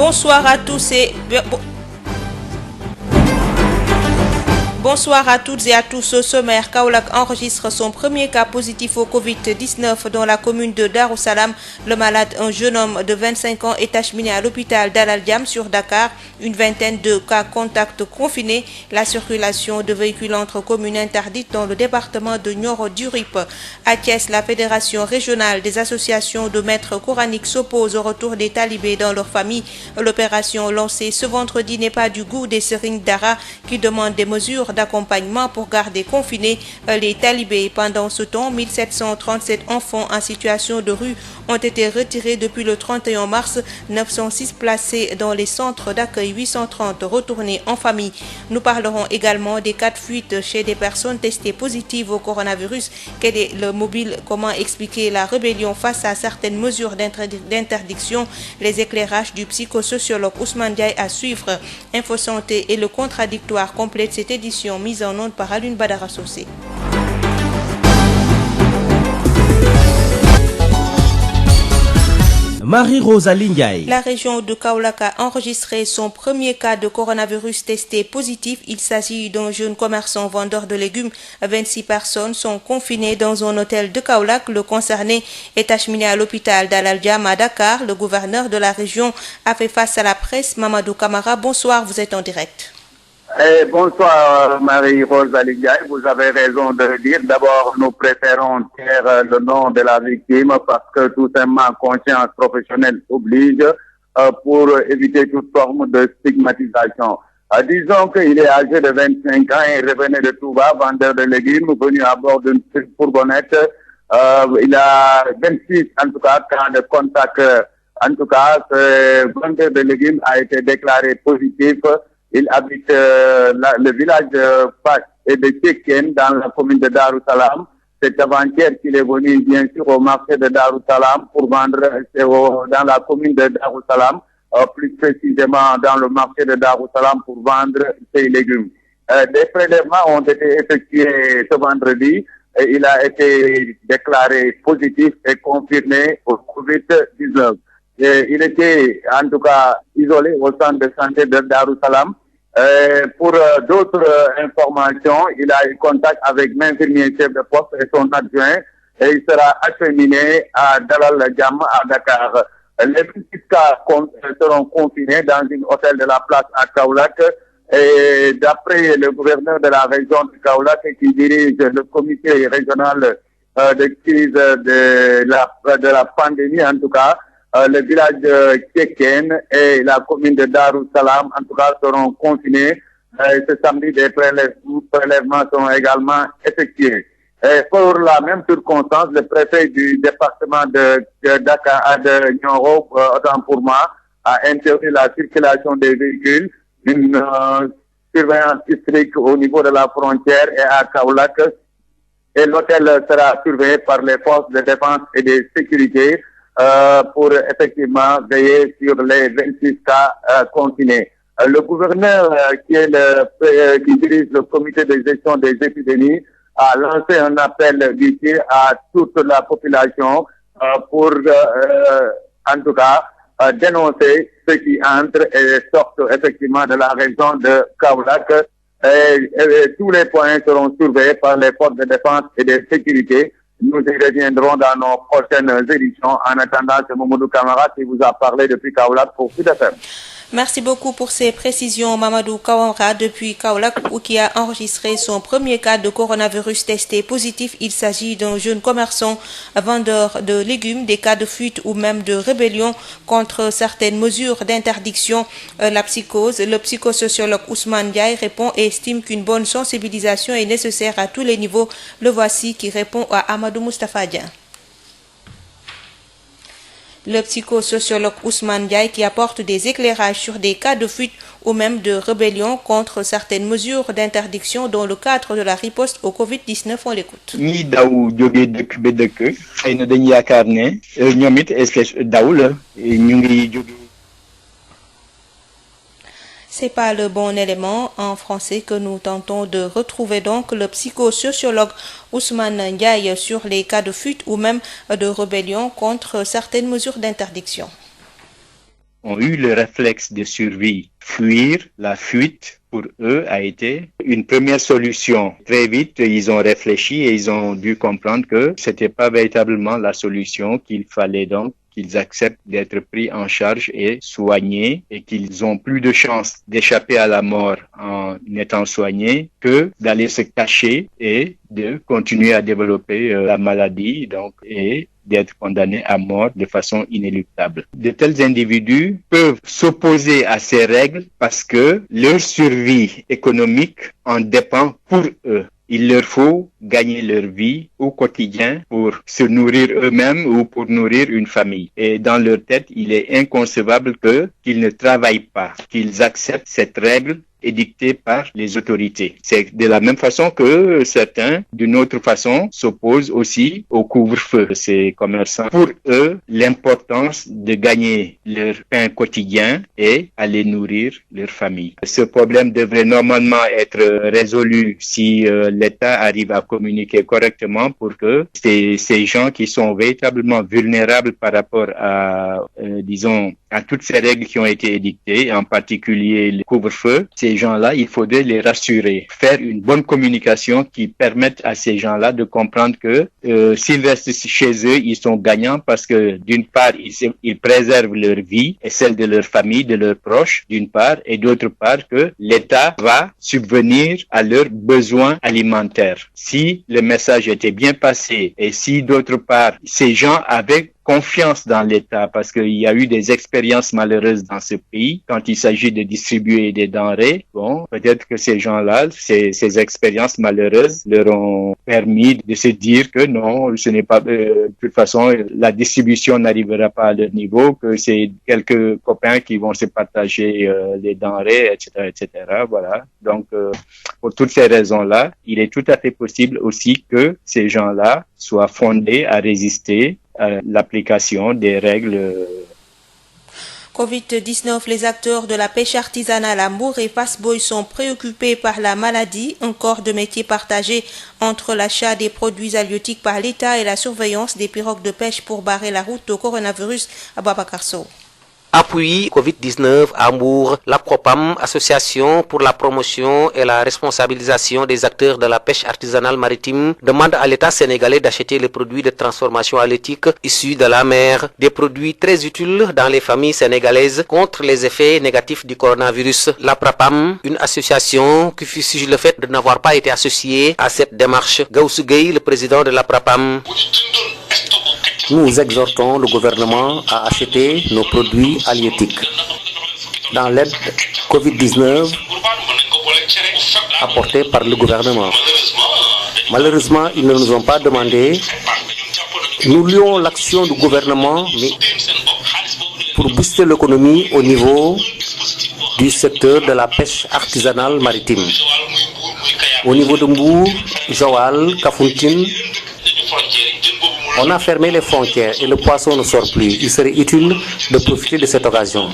Bonsoir à tous et Bonsoir à toutes et à tous. Au sommaire, Kaolack enregistre son premier cas positif au Covid-19 dans la commune de Darou-Salam. Le malade, un jeune homme de 25 ans, est acheminé à l'hôpital d'Al Diam sur Dakar. Une vingtaine de cas contacts confinés. La circulation de véhicules entre communes interdite dans le département de Nioro-du-Rip. À Thiès, la Fédération régionale des associations de maîtres coraniques s'oppose au retour des talibés dans leur famille. L'opération lancée ce vendredi n'est pas du goût des Serigne Dara qui demandent des mesures d'accompagnement pour garder confinés les talibés. Pendant ce temps, 1737 enfants en situation de rue ont été retirés depuis le 31 mars, 906 placés dans les centres d'accueil, 830 retournés en famille. Nous parlerons également des cas de fuite chez des personnes testées positives au coronavirus. Quel est le mobile? Comment expliquer la rébellion face à certaines mesures d'interdiction? Les éclairages du psychosociologue Ousmane Diaye à suivre. Info Santé et le contradictoire complète cette édition mise en onde par Alioune Badara Socé. Marie-Rosalie Ndiaye. La région de Kaolack a enregistré son premier cas de coronavirus testé positif. Il s'agit d'un jeune commerçant vendeur de légumes. 26 personnes sont confinées dans un hôtel de Kaolack. Le concerné est acheminé à l'hôpital d'Al Diam à Dakar. Le gouverneur de la région a fait face à la presse. Mamadou Camara, bonsoir, vous êtes en direct. Bonsoir Marie-Rosalie Ndiaye, vous avez raison de le dire. D'abord, nous préférons taire le nom de la victime parce que tout simplement conscience professionnelle oblige pour éviter toute forme de stigmatisation. Disons qu'il est âgé de 25 ans et revenait de Touba, vendeur de légumes, venu à bord d'une fourgonnette. Il a 26 en tout cas cas de contact. En tout cas, ce vendeur de légumes a été déclaré positif. Il habite le village de Fass et de Tcheken dans la commune de Darou-Salam. C'est avant-hier qu'il est venu bien sûr au marché de Darou-Salam pour vendre dans la commune de Darou-Salam, plus précisément dans le marché de Darou-Salam pour vendre ses légumes. Des prélèvements ont été effectués ce vendredi et il a été déclaré positif et confirmé au Covid-19. Il était en tout cas isolé au centre de santé de Darou-Salam. Pour d'autres informations, il a eu contact avec l'infirmier chef de poste et son adjoint et il sera acheminé à Dalal Diam à Dakar. Les 26 cas seront confinés dans un hôtel de la place à Kaolack et d'après le gouverneur de la région de Kaolack qui dirige le comité régional de crise de la pandémie en tout cas, le village de Tcheken et la commune de Darou-Salam, en tout cas, seront confinés. Ce samedi, des prélèvements seront également effectués. Pour la même circonstance, le préfet du département de Dakar, de Nioro, autant pour moi, a interdit la circulation des véhicules, une surveillance stricte au niveau de la frontière et à Kaolack. Et l'hôtel sera surveillé par les forces de défense et de sécurité pour effectivement veiller sur les 26 cas confinés. Le gouverneur qui dirige le comité de gestion des épidémies a lancé un appel d'utile à toute la population pour en tout cas dénoncer ceux qui entrent et sortent effectivement de la région de Kaolack. Et tous les points seront surveillés par les forces de défense et de sécurité. Nous y reviendrons dans nos prochaines éditions. En attendant, c'est Mamadou Camara qui vous a parlé depuis Kaolack pour Sud FM. Merci beaucoup pour ces précisions, Mamadou Camara, depuis Kaolack, qui a enregistré son premier cas de coronavirus testé positif. Il s'agit d'un jeune commerçant, vendeur de légumes, des cas de fuite ou même de rébellion contre certaines mesures d'interdiction. La psychose, le psychosociologue Ousmane Diaye répond et estime qu'une bonne sensibilisation est nécessaire à tous les niveaux. Le voici qui répond à Amadou Moustapha Dian. Le psychosociologue Ousmane Diaye qui apporte des éclairages sur des cas de fuite ou même de rébellion contre certaines mesures d'interdiction dans le cadre de la riposte au Covid-19. On l'écoute. ñi daw jóge dëkk ba dëkk xëy na dañu yaakaar ne ñoom it espèce daw la ñu ngi jóge. C'est pas le bon élément en français que nous tentons de retrouver donc le psychosociologue Ousmane Ndiaye sur les cas de fuite ou même de rébellion contre certaines mesures d'interdiction. ont eu le réflexe de survie. Fuir, la fuite, pour eux, a été une première solution. Très vite, ils ont réfléchi et ils ont dû comprendre que c'était pas véritablement la solution, qu'il fallait donc qu'ils acceptent d'être pris en charge et soignés et qu'ils ont plus de chances d'échapper à la mort en étant soignés que d'aller se cacher et de continuer à développer la maladie et d'être condamnés à mort de façon inéluctable. De tels individus peuvent s'opposer à ces règles parce que leur survie économique en dépend pour eux. Il leur faut gagner leur vie au quotidien pour se nourrir eux-mêmes ou pour nourrir une famille. Et dans leur tête, il est inconcevable qu'ils ne travaillent pas, qu'ils acceptent cette règle édictée par les autorités. C'est de la même façon que certains, d'une autre façon, s'opposent aussi au couvre-feu. Ces commerçants, pour eux, l'importance de gagner leur pain quotidien et aller nourrir leur famille. Ce problème devrait normalement être résolu si l'État arrive à communiquer correctement pour que ces gens qui sont véritablement vulnérables par rapport à, à toutes ces règles qui ont été édictées, en particulier le couvre-feu, ces gens-là, il faudrait les rassurer, faire une bonne communication qui permette à ces gens-là de comprendre que s'ils restent chez eux, ils sont gagnants parce que d'une part, ils préservent leur vie et celle de leur famille, de leurs proches, d'une part, et d'autre part que l'État va subvenir à leurs besoins alimentaires. Si le message était bien passé et si d'autre part, ces gens avaient confiance dans l'État parce qu'il y a eu des expériences malheureuses dans ce pays quand il s'agit de distribuer des denrées. Bon, peut-être que ces gens-là, ces expériences malheureuses leur ont permis de se dire que non, ce n'est pas, de toute façon, la distribution n'arrivera pas à leur niveau, que c'est quelques copains qui vont se partager les denrées, etc., etc. Voilà. Donc, pour toutes ces raisons-là, il est tout à fait possible aussi que ces gens-là soient fondés à résister à l'application des règles. Covid-19, les acteurs de la pêche artisanale à Mbour et Fass Boye sont préoccupés par la maladie, un corps de métier partagé entre l'achat des produits halieutiques par l'État et la surveillance des pirogues de pêche pour barrer la route au coronavirus à Babacar Sow. Appui Covid-19 à Mbour, la PROPAM, Association pour la promotion et la responsabilisation des acteurs de la pêche artisanale maritime, demande à l'État sénégalais d'acheter les produits de transformation halieutique issus de la mer, des produits très utiles dans les familles sénégalaises contre les effets négatifs du coronavirus. La PROPAM, une association qui fustige le fait de n'avoir pas été associée à cette démarche. Gaussou Gueye, le président de la PROPAM. Nous exhortons le gouvernement à acheter nos produits halieutiques. Dans l'aide Covid-19 apportée par le gouvernement. Malheureusement, ils ne nous ont pas demandé. Nous lions l'action du gouvernement mais pour booster l'économie au niveau du secteur de la pêche artisanale maritime. Au niveau de Mbour, Joal, Kafountine, on a fermé les frontières et le poisson ne sort plus. Il serait utile de profiter de cette occasion.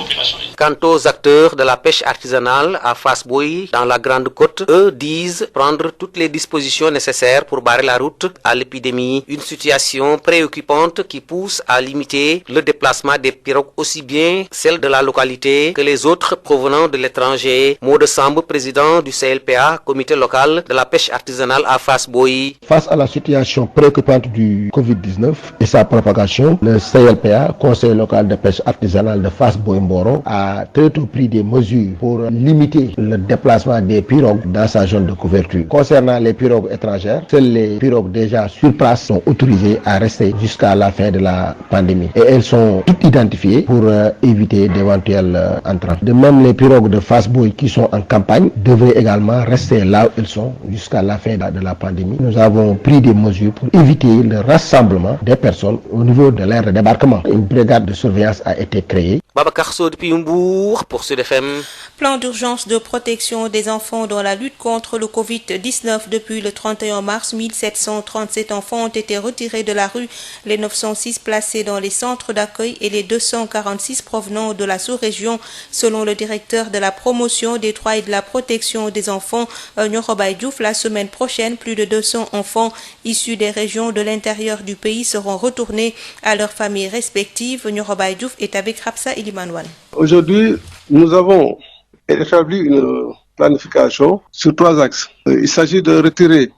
Quant aux acteurs de la pêche artisanale à Fass Boye, dans la Grande Côte, eux disent prendre toutes les dispositions nécessaires pour barrer la route à l'épidémie. Une situation préoccupante qui pousse à limiter le déplacement des pirogues, aussi bien celles de la localité que les autres provenant de l'étranger. Maud Samb, président du CLPA, comité local de la pêche artisanale à Fass Boye. Face à la situation préoccupante du Covid-19 et sa propagation, le CLPA, Conseil local de pêche artisanale de Fass Boye Mboro, a très tôt pris des mesures pour limiter le déplacement des pirogues dans sa zone de couverture. Concernant les pirogues étrangères, seules les pirogues déjà sur place sont autorisées à rester jusqu'à la fin de la pandémie. Et elles sont toutes identifiées pour éviter d'éventuels entrants. De même, les pirogues de Fass Boye qui sont en campagne devraient également rester là où elles sont jusqu'à la fin de la pandémie. Nous avons pris des mesures pour éviter le rassemblement des personnes au niveau de l'aire de débarquement. Une brigade de surveillance a été créée. Babacar Sow depuis Mbour pour Sud FM. Plan d'urgence de protection des enfants dans la lutte contre le Covid-19. Depuis le 31 mars, 1737 enfants ont été retirés de la rue, les 906 placés dans les centres d'accueil et les 246 provenant de la sous-région. Selon le directeur de la promotion des droits et de la protection des enfants, Niorobaye Diouf, la semaine prochaine, plus de 200 enfants issus des régions de l'intérieur du pays seront retournés à leurs familles respectives. Niorobaye Diouf est avec Rapsa Iliman Wane. Aujourd'hui, nous avons établi une planification sur 3 axes. Il s'agit de retirer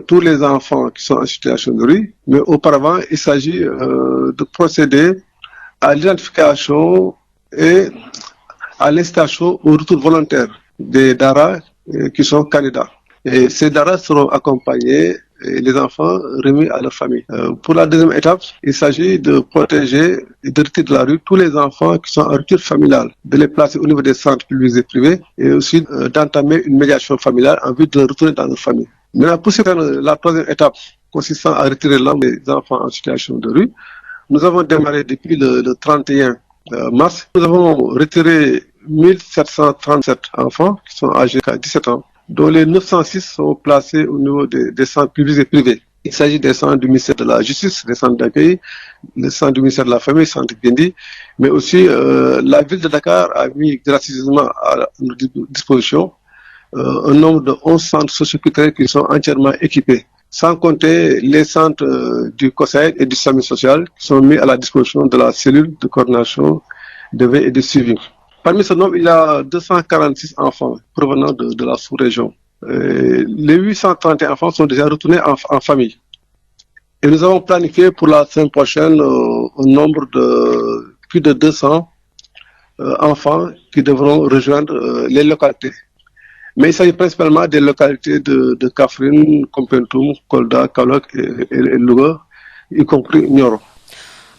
tous les enfants qui sont en situation de rue, mais auparavant, il s'agit de procéder à l'identification et à l'installation au retour volontaire des daras qui sont candidats. Et ces daras seront accompagnés et les enfants remis à leur famille. Pour la deuxième étape, il s'agit de protéger et de retirer de la rue tous les enfants qui sont en rupture familiale, de les placer au niveau des centres publics et privés et aussi d'entamer une médiation familiale en vue de retourner dans leur famille. Maintenant, pour la troisième étape consistant à retirer l'ensemble des enfants en situation de rue, nous avons démarré depuis le 31 mars. Nous avons retiré 1737 enfants qui sont âgés de 17 ans, dont les 906 sont placés au niveau des centres publics et privés. Il s'agit des centres du ministère de la Justice, des centres d'accueil, les centres du ministère de la Famille, centre Gendi, mais aussi la ville de Dakar a mis gracieusement à notre disposition un nombre de 11 centres socioculturels qui sont entièrement équipés, sans compter les centres du COSAID et du SAMU social qui sont mis à la disposition de la cellule de coordination de veille et de suivi. Parmi ce nombre, il y a 246 enfants provenant de la sous-région. Les 831 enfants sont déjà retournés en famille. Et nous avons planifié pour la semaine prochaine un nombre de plus de 200 enfants qui devront rejoindre les localités. Mais il s'agit principalement des localités de Kaffrine, Kompentoum, Kolda, Kaolack et Louga, y compris Nioro.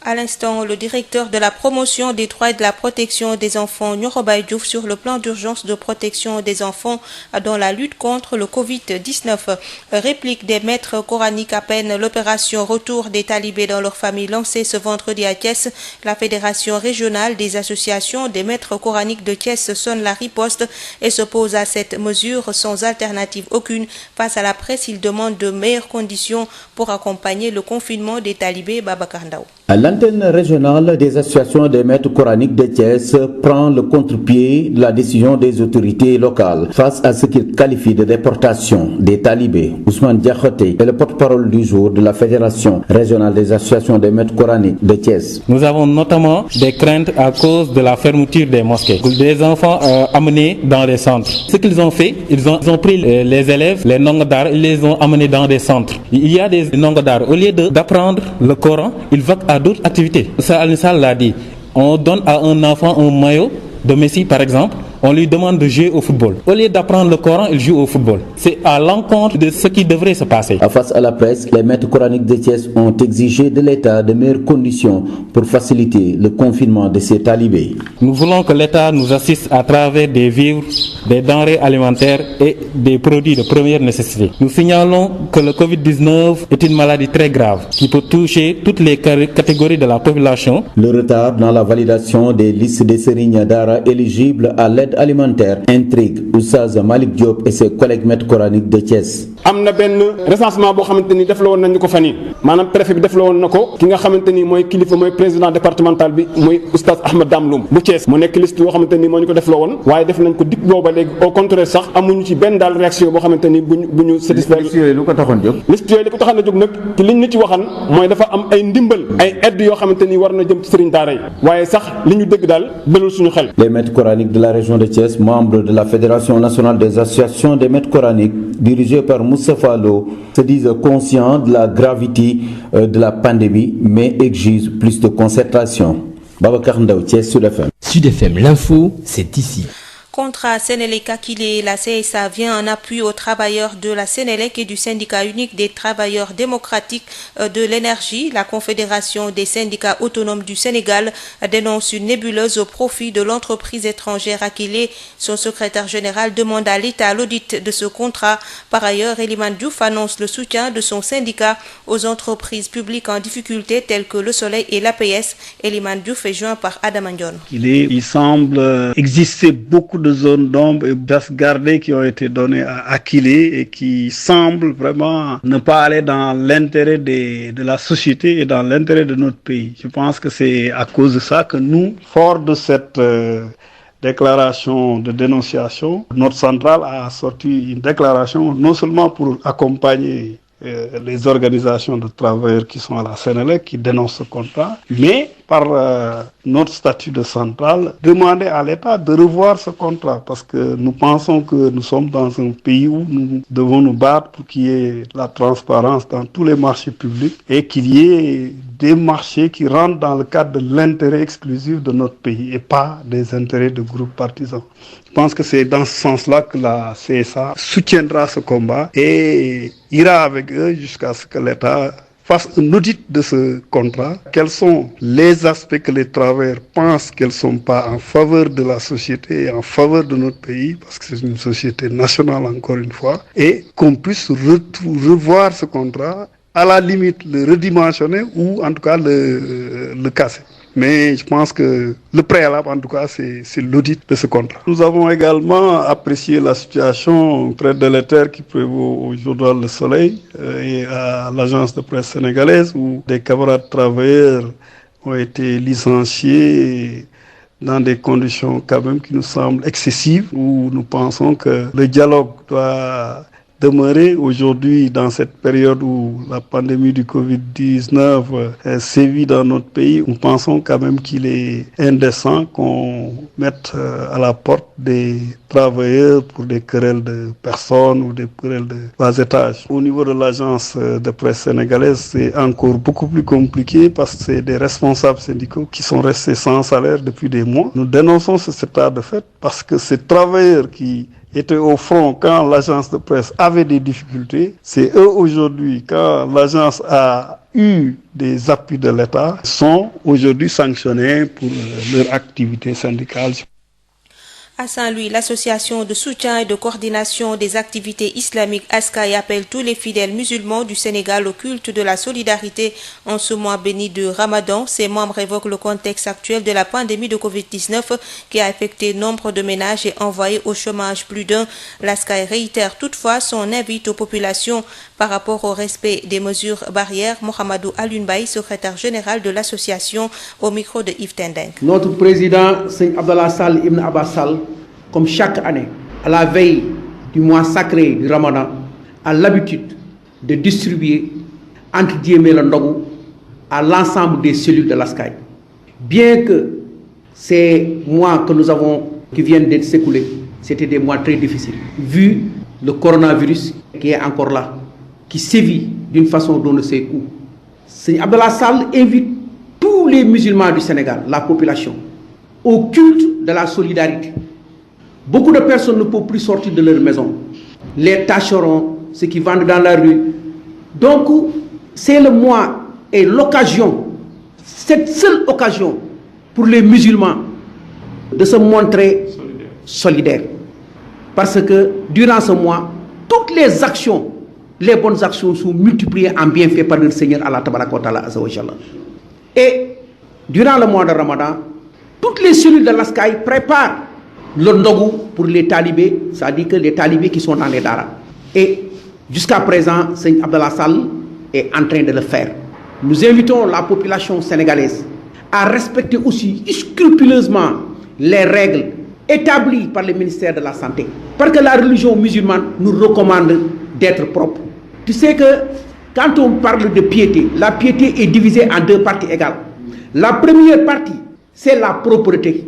À l'instant, le directeur de la promotion des droits et de la protection des enfants, Niorobaye Diouf, sur le plan d'urgence de protection des enfants dans la lutte contre le Covid-19. Réplique des maîtres coraniques à peine l'opération Retour des talibés dans leur famille lancée ce vendredi à Thiès. La Fédération régionale des associations des maîtres coraniques de Thiès sonne la riposte et s'oppose à cette mesure sans alternative aucune. Face à la presse, il demande de meilleures conditions pour accompagner le confinement des talibés. Babacar Ndao. L'antenne régionale des associations des maîtres coraniques de Thiès prend le contre-pied de la décision des autorités locales face à ce qu'il qualifie de déportation des talibés. Ousmane Diakhoté est le porte-parole du jour de la Fédération régionale des associations des maîtres coraniques de Thiès. Nous avons notamment des craintes à cause de la fermeture des mosquées. Des enfants amenés dans les centres. Ce qu'ils ont fait, ils ont pris les élèves, les nongadars, ils les ont amenés dans des centres. Il y a des nongadars, au lieu d'apprendre le Coran, ils vont à d'autres activités. Ça, Al-Nissal l'a dit. On donne à un enfant un maillot de Messi, par exemple. On lui demande de jouer au football. Au lieu d'apprendre le Coran, il joue au football. C'est à l'encontre de ce qui devrait se passer. Face à la presse, les maîtres coraniques de Thiès ont exigé de l'État de meilleures conditions pour faciliter le confinement de ces talibés. Nous voulons que l'État nous assiste à travers des vivres, des denrées alimentaires et des produits de première nécessité. Nous signalons que le Covid-19 est une maladie très grave qui peut toucher toutes les catégories de la population. Le retard dans la validation des listes des Serigne Dara éligibles à l'aide alimentaire intrigue Oustaz Malick Diop et ses collègues maîtres coraniques de Thiès. am na benn recensement boo xamante ni def la woon nañu ko fan yi maanaam préfet bi def la woon na ko ki nga xamante ni mooy kilifa mooy président départemental bi mooy Oustaz Ahmed Dame Loum bu Thiès mu nekk liste yoo xamante ni moo ñu ko def la woon waaye def nañ ko dikk booba léegi au contraire sax amuñu ci benn daal réaction boo xamante ni bu ñu satisfaire. liste yooyu lu ko taxoon jóg. liste yooyu li ko taxoon a jóg nag ci liñ ñu ci waxan mooy dafa am ay ndimbal ay aide yoo xamante ni war na jëm ci sëriñ daara yi waaye sax li ñu dëgg daal dalul suñu xel. Les maîtres coraniques de la région de Thiès, membres de la Fédération nationale des associations des maîtres coraniques, dirigée par Moustapha Lo, se disent conscients de la gravité de la pandémie, mais exigent plus de concertation. Babacar Ndaw, Thiès, Sud FM. Sud FM, l'info, c'est ici. Contrat Sénélec Akilé, la CSA vient en appui aux travailleurs de la Sénélec et du syndicat unique des travailleurs démocratiques de l'énergie. La Confédération des syndicats autonomes du Sénégal dénonce une nébuleuse au profit de l'entreprise étrangère Akilé. Son secrétaire général demande à l'État l'audit de ce contrat. Par ailleurs, Eliman Diouf annonce le soutien de son syndicat aux entreprises publiques en difficulté telles que Le Soleil et l'APS. Eliman Diouf est joint par Adam Ndion. Il semble exister beaucoup de zones d'ombre et d'as gardées qui ont été données à Akilé et qui semblent vraiment ne pas aller dans l'intérêt de la société et dans l'intérêt de notre pays. Je pense que c'est à cause de ça que nous, forts de cette déclaration de dénonciation, notre centrale a sorti une déclaration non seulement pour accompagner les organisations de travailleurs qui sont à la Sénélec, qui dénoncent ce contrat, mais par notre statut de centrale, demander à l'État de revoir ce contrat parce que nous pensons que nous sommes dans un pays où nous devons nous battre pour qu'il y ait la transparence dans tous les marchés publics et qu'il y ait des marchés qui rentrent dans le cadre de l'intérêt exclusif de notre pays et pas des intérêts de groupes partisans. Je pense que c'est dans ce sens-là que la CSA soutiendra ce combat et ira avec eux jusqu'à ce que l'État fasse un audit de ce contrat. Quels sont les aspects que les travailleurs pensent qu'elles ne sont pas en faveur de la société et en faveur de notre pays, parce que c'est une société nationale encore une fois, et qu'on puisse revoir ce contrat, à la limite le redimensionner ou en tout cas le casser. Mais je pense que le préalable, en tout cas, c'est l'audit de ce contrat. Nous avons également apprécié la situation très délétère qui prévaut au journal Le Soleil et à l'agence de presse sénégalaise où des camarades travailleurs ont été licenciés dans des conditions quand même qui nous semblent excessives, où nous pensons que le dialogue doit demeurer aujourd'hui dans cette période où la pandémie du Covid-19 sévit dans notre pays. Nous pensons quand même qu'il est indécent qu'on mette à la porte des travailleurs pour des querelles de personnes ou des querelles de bas étage. Au niveau de l'agence de presse sénégalaise, c'est encore beaucoup plus compliqué parce que c'est des responsables syndicaux qui sont restés sans salaire depuis des mois. Nous dénonçons cet état de fait parce que ces travailleurs qui étaient au front quand l'agence de presse avait des difficultés, c'est eux aujourd'hui, quand l'agence a eu des appuis de l'État, sont aujourd'hui sanctionnés pour leur activité syndicale. À Saint-Louis, l'association de soutien et de coordination des activités islamiques ASCAI appelle tous les fidèles musulmans du Sénégal au culte de la solidarité en ce mois béni de Ramadan. Ses membres évoquent le contexte actuel de la pandémie de Covid-19 qui a affecté nombre de ménages et envoyé au chômage plus d'un. L'ASCAI réitère toutefois son invite aux populations par rapport au respect des mesures barrières. Mohamedou Alioune, secrétaire général de l'association, au micro de Yves Tendeng. Notre président, Seigne Abdallah Sall Ibn Abbas Sall, comme chaque année, à la veille du mois sacré du Ramadan, a l'habitude de distribuer, entre guillemets, le ndogu à l'ensemble des cellules de l'ASCAI. Bien que ces mois que nous avons, qui viennent d'être s'écouler, c'était des mois très difficiles, vu le coronavirus qui est encore là, qui sévit d'une façon dont on ne sait où. Seigne Abdallah Sall invite tous les musulmans du Sénégal, la population, au culte de la solidarité. Beaucoup de personnes ne peuvent plus sortir de leur maison. Les tâcherons, ceux qui vendent dans la rue. Donc, c'est le mois et l'occasion, cette seule occasion pour les musulmans de se montrer solidaires. Parce que durant ce mois, toutes les actions, les bonnes actions sont multipliées en bienfait par le Seigneur Allah Tabaraka wa Ta'ala Azza wa Jalla. Et durant le mois de Ramadan, toutes les cellules de l'ASCAI préparent le ndogu pour les talibés, c'est-à-dire que les talibés qui sont dans les daras. Et jusqu'à présent, Seigne Abdallah Sall est en train de le faire. Nous invitons la population sénégalaise à respecter aussi scrupuleusement les règles établies par le ministère de la Santé. Parce que la religion musulmane nous recommande d'être propre. Tu sais que quand on parle de piété, la piété est divisée en deux parties égales. La première partie, c'est la propreté.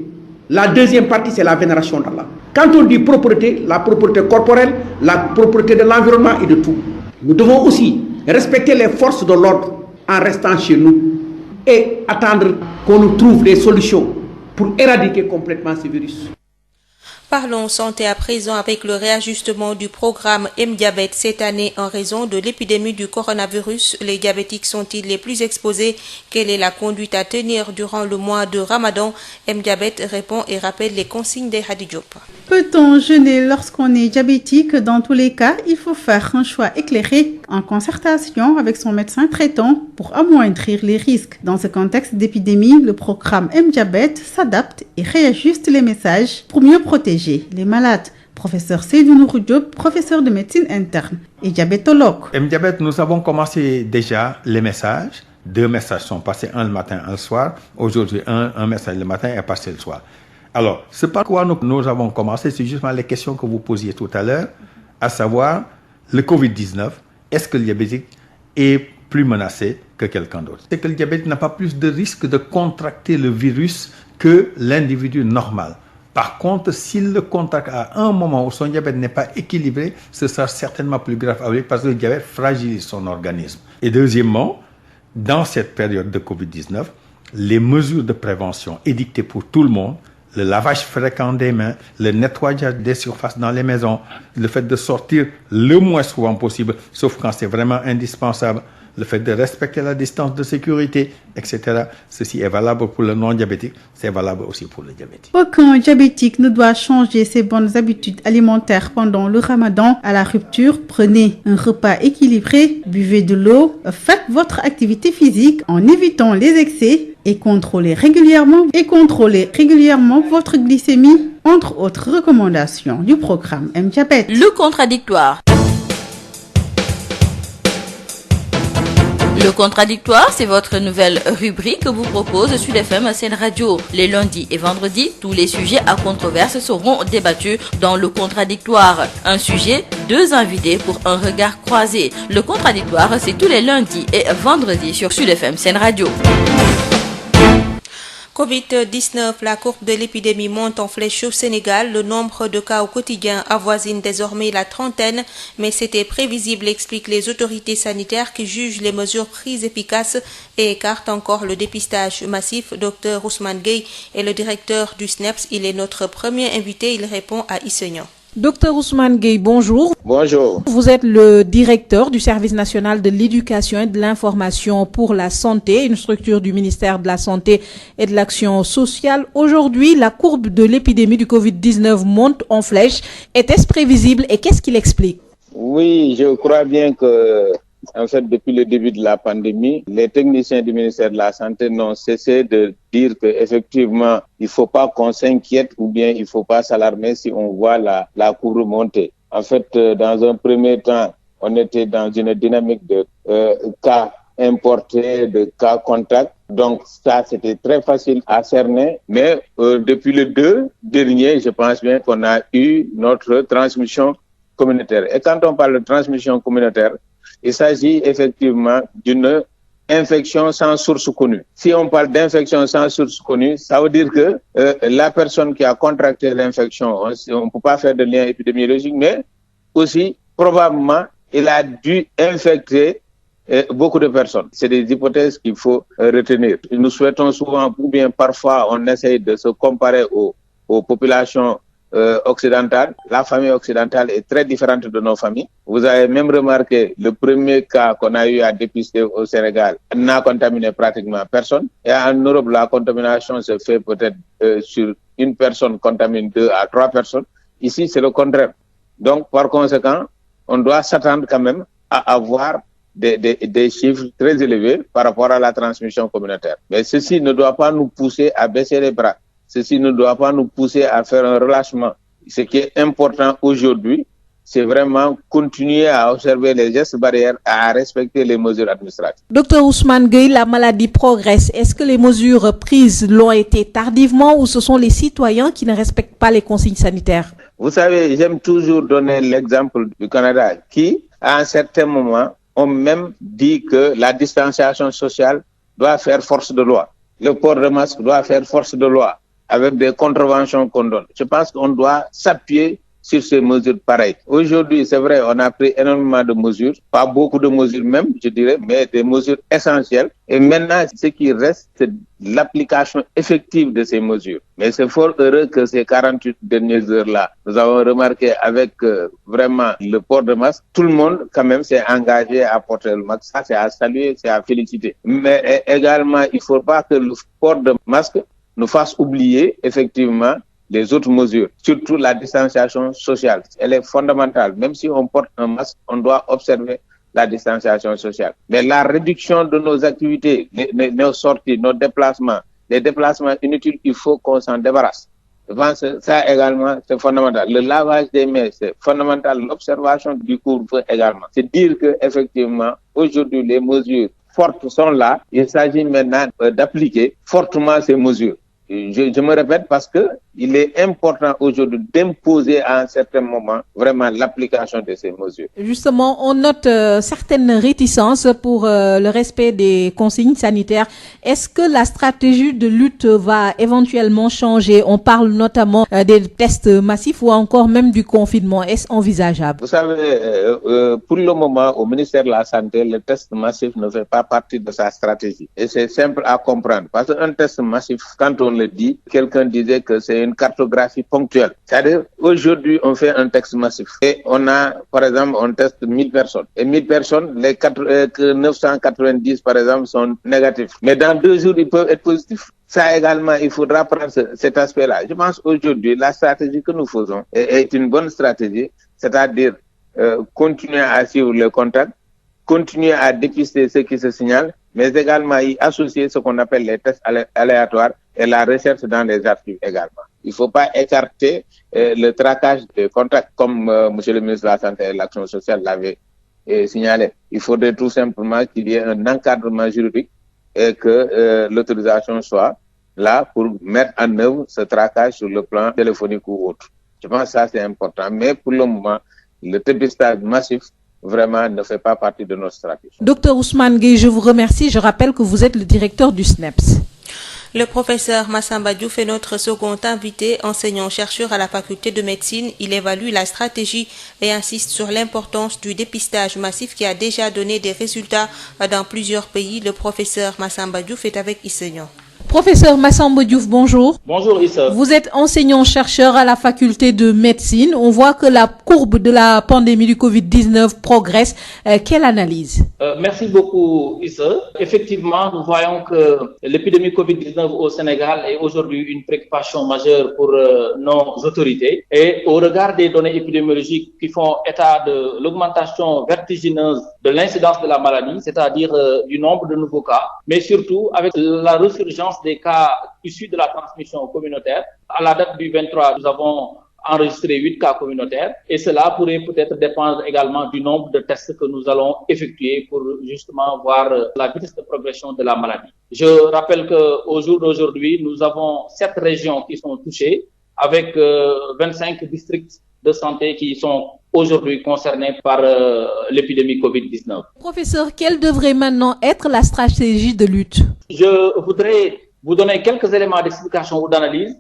La deuxième partie, c'est la vénération d'Allah. Quand on dit propreté, la propreté corporelle, la propreté de l'environnement et de tout. Nous devons aussi respecter les forces de l'ordre en restant chez nous et attendre qu'on nous trouve des solutions pour éradiquer complètement ce virus. Parlons santé à présent avec le réajustement du programme M-Diabète cette année en raison de l'épidémie du coronavirus. Les diabétiques sont-ils les plus exposés? Quelle est la conduite à tenir durant le mois de Ramadan? M-Diabète répond et rappelle les consignes des Hadi Diop. Peut-on jeûner lorsqu'on est diabétique? Dans tous les cas, il faut faire un choix éclairé en concertation avec son médecin traitant pour amoindrir les risques. Dans ce contexte d'épidémie, le programme M-Diabète s'adapte et réajuste les messages pour mieux protéger les malades. Professeur Seydou Nourou Diop, professeur de médecine interne et diabétologue. M-Diabète, nous avons commencé déjà les messages. 2 messages sont passés, un le matin, un le soir. Aujourd'hui, un message le matin est passé le soir. Alors, ce par quoi nous avons commencé, c'est justement les questions que vous posiez tout à l'heure, à savoir le Covid-19 est-ce que le diabétique est plus menacé que quelqu'un d'autre? C'est que le diabétique n'a pas plus de risque de contracter le virus que l'individu normal. Par contre, s'il le contracte à un moment où son diabète n'est pas équilibré, ce sera certainement plus grave avec parce que le diabète fragilise son organisme. Et deuxièmement, dans cette période de Covid-19, les mesures de prévention édictées pour tout le monde, le lavage fréquent des mains, le nettoyage des surfaces dans les maisons, le fait de sortir le moins souvent possible, sauf quand c'est vraiment indispensable, le fait de respecter la distance de sécurité, etc. Ceci est valable pour le non-diabétique, c'est valable aussi pour le diabétique. Aucun diabétique ne doit changer ses bonnes habitudes alimentaires pendant le Ramadan. À la rupture, prenez un repas équilibré, buvez de l'eau, faites votre activité physique en évitant les excès et contrôlez régulièrement votre glycémie, entre autres recommandations du programme M-Diabète. Le contradictoire. Le contradictoire, c'est votre nouvelle rubrique que vous propose Sud FM Sen Radio. Les lundis et vendredis, tous les sujets à controverse seront débattus dans le contradictoire. Un sujet, deux invités pour un regard croisé. Le contradictoire, c'est tous les lundis et vendredis sur Sud FM Sen Radio. Covid-19, la courbe de l'épidémie monte en flèche au Sénégal. Le nombre de cas au quotidien avoisine désormais la trentaine, mais c'était prévisible, expliquent les autorités sanitaires qui jugent les mesures prises efficaces et écartent encore le dépistage massif. Dr Ousmane Gueye est le directeur du SNEPS. Il est notre premier invité. Il répond à Isseignan. Docteur Ousmane Gueye, bonjour. Bonjour. Vous êtes le directeur du Service national de l'éducation et de l'information pour la santé, une structure du ministère de la Santé et de l'Action sociale. Aujourd'hui, la courbe de l'épidémie du Covid-19 monte en flèche. Était-ce prévisible et qu'est-ce qui l'explique? Oui, je crois bien que, en fait, depuis le début de la pandémie, les techniciens du ministère de la Santé n'ont cessé de dire que effectivement, il faut pas qu'on s'inquiète ou bien il faut pas s'alarmer si on voit la courbe monter. En fait, dans un premier temps, on était dans une dynamique de cas importés, de cas contacts. Donc ça, c'était très facile à cerner. Mais depuis le 2 dernier, je pense bien qu'on a eu notre transmission communautaire. Et quand on parle de transmission communautaire, il s'agit effectivement d'une infection sans source connue. Si on parle d'infection sans source connue, ça veut dire que la personne qui a contracté l'infection, on ne peut pas faire de lien épidémiologique, mais aussi probablement il a dû infecter beaucoup de personnes. C'est des hypothèses qu'il faut retenir. Nous souhaitons souvent, ou bien parfois on essaye de se comparer aux populations occidentale. La famille occidentale est très différente de nos familles. Vous avez même remarqué le premier cas qu'on a eu à dépister au Sénégal n'a contaminé pratiquement personne. Et en Europe, la contamination se fait peut-être sur une personne contamine 2 à 3 personnes. Ici, c'est le contraire. Donc, par conséquent, on doit s'attendre quand même à avoir des chiffres très élevés par rapport à la transmission communautaire. Mais ceci ne doit pas nous pousser à baisser les bras. Ceci ne doit pas nous pousser à faire un relâchement. Ce qui est important aujourd'hui, c'est vraiment continuer à observer les gestes barrières, à respecter les mesures administratives. Docteur Ousmane Gueye, la maladie progresse. Est-ce que les mesures prises l'ont été tardivement ou ce sont les citoyens qui ne respectent pas les consignes sanitaires? Vous savez, j'aime toujours donner l'exemple du Canada qui, à un certain moment, ont même dit que la distanciation sociale doit faire force de loi. Le port de masque doit faire force de loi, avec des contraventions qu'on donne. Je pense qu'on doit s'appuyer sur ces mesures pareilles. Aujourd'hui, c'est vrai, on a pris énormément de mesures, pas beaucoup de mesures même, je dirais, mais des mesures essentielles. Et maintenant, ce qui reste, c'est l'application effective de ces mesures. Mais c'est fort heureux que ces 48 dernières heures-là, nous avons remarqué avec vraiment le port de masque, tout le monde quand même s'est engagé à porter le masque. Ça, c'est à saluer, c'est à féliciter. Mais également, il ne faut pas que le port de masque nous fasse oublier effectivement les autres mesures, surtout la distanciation sociale. Elle est fondamentale. Même si on porte un masque, on doit observer la distanciation sociale. Mais la réduction de nos activités, nos sorties, nos déplacements, les déplacements inutiles, il faut qu'on s'en débarrasse. Je pense que ça également, c'est fondamental. Le lavage des mains, c'est fondamental. L'observation du couvre-feu également. C'est dire que effectivement, aujourd'hui, les mesures fortes sont là. Il s'agit maintenant d'appliquer fortement ces mesures. Je me répète parce que il est important aujourd'hui d'imposer à un certain moment vraiment l'application de ces mesures. Justement, on note certaines réticences pour le respect des consignes sanitaires. Est-ce que la stratégie de lutte va éventuellement changer? On parle notamment des tests massifs ou encore même du confinement. Est-ce envisageable? Vous savez, pour le moment, au ministère de la Santé, le test massif ne fait pas partie de sa stratégie. Et c'est simple à comprendre. Parce qu'un test massif, quand on le dit, quelqu'un disait que c'est une cartographie ponctuelle. C'est-à-dire, aujourd'hui, on fait un test massif. Et on a, par exemple, on teste 1000 personnes. Et 1000 personnes, les 990, par exemple, sont négatifs. Mais dans 2 jours, ils peuvent être positifs. Ça également, il faudra prendre cet aspect-là. Je pense aujourd'hui, la stratégie que nous faisons est une bonne stratégie, c'est-à-dire continuer à suivre le contact, continuer à dépister ceux qui se signalent, mais également y associer ce qu'on appelle les tests aléatoires et la recherche dans les archives également. Il ne faut pas écarter le traquage de contacts, comme Monsieur le ministre de la Santé et de l'Action sociale l'avait signalé. Il faudrait tout simplement qu'il y ait un encadrement juridique et que l'autorisation soit là pour mettre en œuvre ce traquage sur le plan téléphonique ou autre. Je pense que ça c'est important, mais pour le moment, le dépistage massif vraiment ne fait pas partie de notre stratégie. Docteur Ousmane Gueye, je vous remercie. Je rappelle que vous êtes le directeur du SNEPS. Le professeur Massamba Diouf est notre second invité, enseignant-chercheur à la faculté de médecine. Il évalue la stratégie et insiste sur l'importance du dépistage massif qui a déjà donné des résultats dans plusieurs pays. Le professeur Massamba Diouf est avec Issegnon. Professeur Massamba Diouf, bonjour. Bonjour Issa. Vous êtes enseignant-chercheur à la faculté de médecine. On voit que la courbe de la pandémie du Covid-19 progresse. Quelle analyse? Merci beaucoup Issa. Effectivement, nous voyons que l'épidémie Covid-19 au Sénégal est aujourd'hui une préoccupation majeure pour nos autorités. Et au regard des données épidémiologiques qui font état de l'augmentation vertigineuse de l'incidence de la maladie, c'est-à-dire du nombre de nouveaux cas, mais surtout avec la résurgence des cas issus de la transmission communautaire. À la date du 23, nous avons enregistré 8 cas communautaires et cela pourrait peut-être dépendre également du nombre de tests que nous allons effectuer pour justement voir la vitesse de progression de la maladie. Je rappelle qu'au jour d'aujourd'hui, nous avons 7 régions qui sont touchées avec 25 districts de santé qui sont aujourd'hui concernés par l'épidémie Covid-19. Professeur, quelle devrait maintenant être la stratégie de lutte? Je voudrais vous donner quelques éléments d'explication ou d'analyse,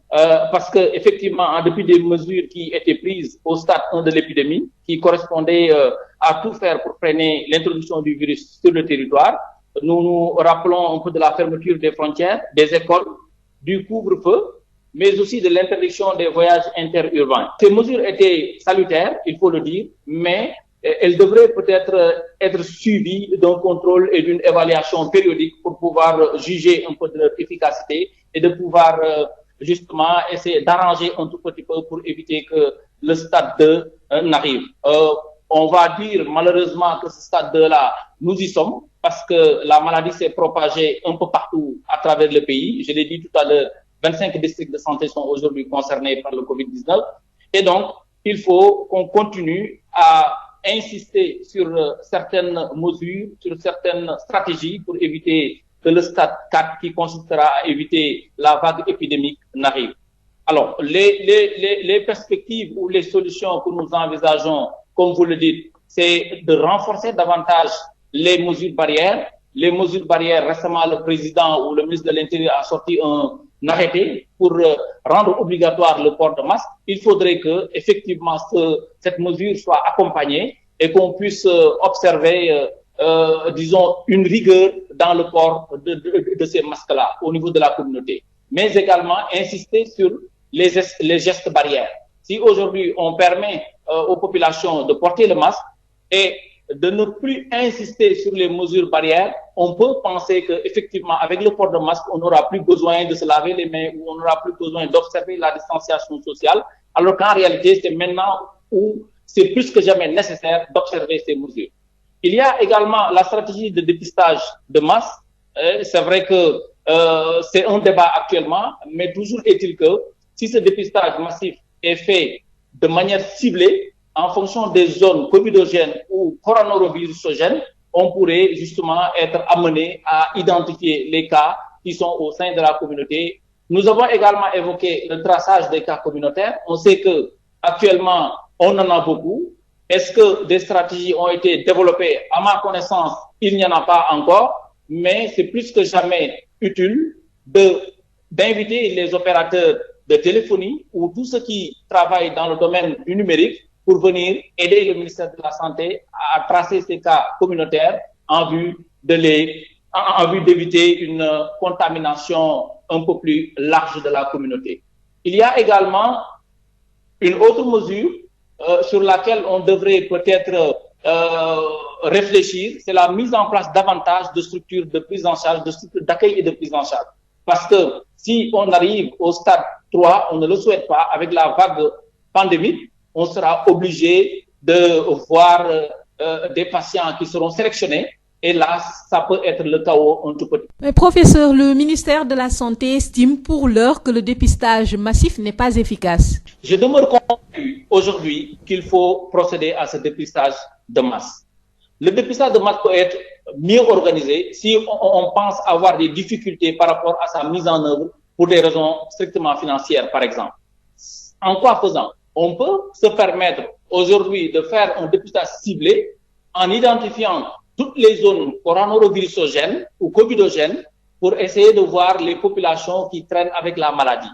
parce que effectivement, en dépit des mesures qui étaient prises au stade 1 de l'épidémie, qui correspondaient à tout faire pour freiner l'introduction du virus sur le territoire, nous nous rappelons un peu de la fermeture des frontières, des écoles, du couvre-feu, mais aussi de l'interdiction des voyages interurbains. Ces mesures étaient salutaires, il faut le dire, mais elles devraient peut-être être suivies d'un contrôle et d'une évaluation périodique pour pouvoir juger un peu de leur efficacité et de pouvoir justement essayer d'arranger un tout petit peu pour éviter que le stade 2 n'arrive. On va dire malheureusement que ce stade 2-là, nous y sommes parce que la maladie s'est propagée un peu partout à travers le pays. Je l'ai dit tout à l'heure, 25 districts de santé sont aujourd'hui concernés par le Covid-19 et donc il faut qu'on continue à insister sur certaines mesures, sur certaines stratégies pour éviter que le stade 4 qui consistera à éviter la vague épidémique n'arrive. Alors, les perspectives ou les solutions que nous envisageons, comme vous le dites, c'est de renforcer davantage les mesures barrières. Les mesures barrières, récemment, le président ou le ministre de l'Intérieur a sorti un arrêté pour rendre obligatoire le port de masque. Il faudrait que, effectivement, cette mesure soit accompagnée et qu'on puisse observer, disons, une rigueur dans le port de ces masques-là au niveau de la communauté. Mais également insister sur les gestes barrières. Si aujourd'hui on permet aux populations de porter le masque et de ne plus insister sur les mesures barrières, on peut penser que effectivement avec le port de masque, on n'aura plus besoin de se laver les mains ou on n'aura plus besoin d'observer la distanciation sociale, alors qu'en réalité, c'est maintenant où c'est plus que jamais nécessaire d'observer ces mesures. Il y a également la stratégie de dépistage de masse. C'est vrai que c'est un débat actuellement, mais toujours est-il que si ce dépistage massif est fait de manière ciblée, en fonction des zones covidogènes ou coronavirusogènes, on pourrait justement être amené à identifier les cas qui sont au sein de la communauté Nous avons également évoqué le traçage des cas communautaires. On sait que actuellement, on en a beaucoup. Est-ce que des stratégies ont été développées? À ma connaissance, il n'y en a pas encore, mais c'est plus que jamais utile d'inviter les opérateurs de téléphonie ou tous ceux qui travaillent dans le domaine du numérique pour venir aider le ministère de la Santé à tracer ces cas communautaires en vue d'éviter une contamination un peu plus large de la communauté. Il y a également une autre mesure sur laquelle on devrait peut-être réfléchir, c'est la mise en place davantage de structures de prise en charge, de structures d'accueil et de prise en charge. Parce que si on arrive au stade 3, on ne le souhaite pas, avec la vague pandémique, on sera obligé de voir des patients qui seront sélectionnés. Et là, ça peut être le chaos un tout petit. Mais professeur, le ministère de la Santé estime pour l'heure que le dépistage massif n'est pas efficace. Je demeure convaincu aujourd'hui qu'il faut procéder à ce dépistage de masse. Le dépistage de masse peut être mieux organisé si on pense avoir des difficultés par rapport à sa mise en œuvre pour des raisons strictement financières, par exemple. En quoi faisant? On peut se permettre aujourd'hui de faire un dépistage ciblé en identifiant toutes les zones coronavirusogènes ou covidogènes pour essayer de voir les populations qui traînent avec la maladie.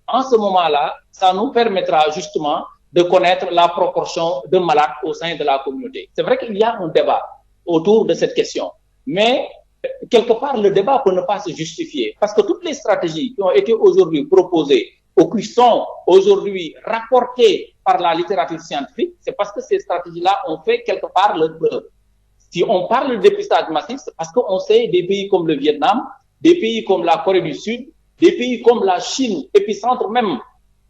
En ce moment-là, ça nous permettra justement de connaître la proportion de malades au sein de la communauté. C'est vrai qu'il y a un débat autour de cette question, mais quelque part, le débat peut ne pas se justifier parce que toutes les stratégies qui ont été aujourd'hui proposées ou qui sont aujourd'hui rapportées par la littérature scientifique, c'est parce que ces stratégies-là ont fait quelque part leur preuve. Si on parle de dépistage massif, c'est parce qu'on sait des pays comme le Vietnam, des pays comme la Corée du Sud, des pays comme la Chine, épicentre même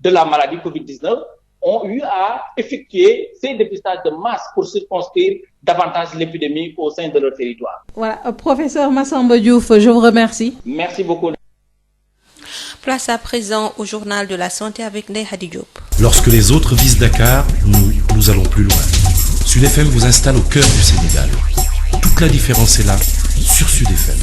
de la maladie Covid-19, ont eu à effectuer ces dépistages de masse pour circonscrire davantage l'épidémie au sein de leur territoire. Voilà, professeur Massamba Diouf, je vous remercie. Merci beaucoup. Place à présent au journal de la santé avec Ndeye Hadi Diop. Lorsque les autres visent Dakar, nous allons plus loin. Sud FM vous installe au cœur du Sénégal. Toute la différence est là, sur Sud FM.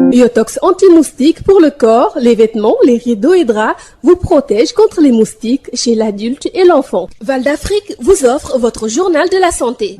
Biotox anti-moustique pour le corps, les vêtements, les rideaux et draps vous protège contre les moustiques chez l'adulte et l'enfant. Val d'Afrique vous offre votre journal de la santé.